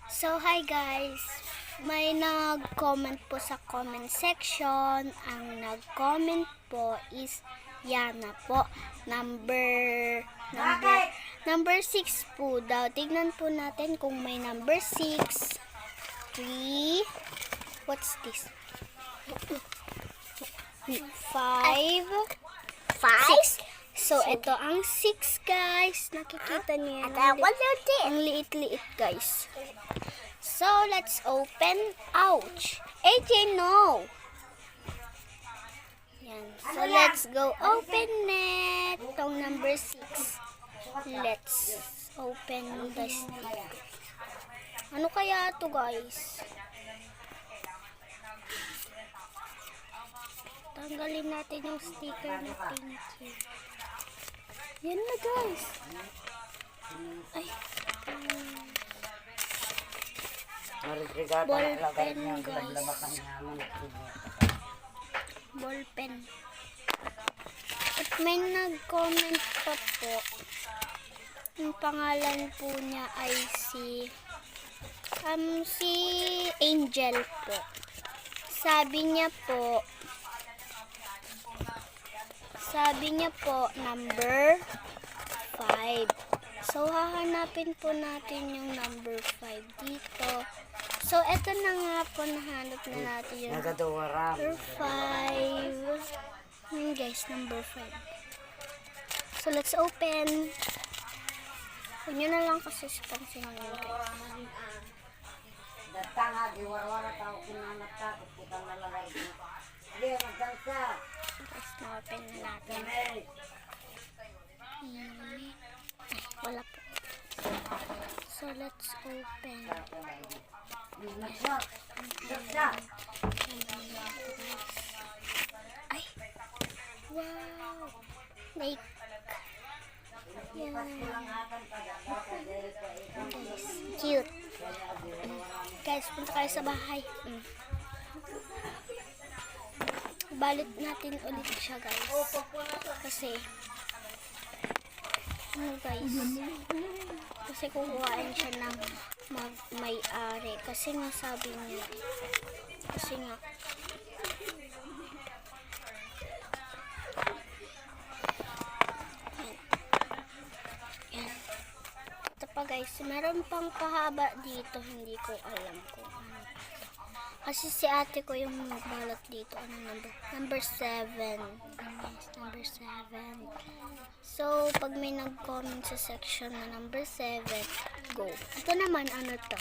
So, hi guys! May nag-comment po sa comment section. Ang nag-comment po is Yana po. Number 6 po daw. Tignan po natin kung may number 6. 3. What's this? 5. 6. So, ito ang 6 guys. Nakikita niyo yan. Ang liit-liit guys. So, let's open. Ouch! AJ, no! Yan. So, let's go open it. Itong number 6. Let's open the stick. Ano kaya ito guys? Tanggalin natin yung sticker na pinky. Yan na guys. Ay. Ballpen guys. Ballpen. At may nag-comment pa po. Ang pangalan po niya ay si Angel po. Sabi niya po number 5. So, hahanapin po natin yung number 5 dito. So, eto na nga po, nahanap na natin yung number 5. Yun guys, number 5. So, let's open. Huwag nyo na lang kasi sa pansin nyo guys. Guys, na-open na natin. Wala po. So, let's open. Ay! Wow! Like, yan. Guys, cute. Guys, punta kayo sa bahay. Balit natin ulit siya guys. Kasi, kasi kukuhain siya ng may-ari. Kasi nga sabi niya. Kasi nga. Yan. Ito pa guys. Meron pang pahaba dito. Hindi ko alam kung ano. Kasi si ate ko yung nagbalot dito. Ano number? Number 7. Yes, number 7. So, pag may nag-comment sa section na number 7, go. Ito naman, ano to?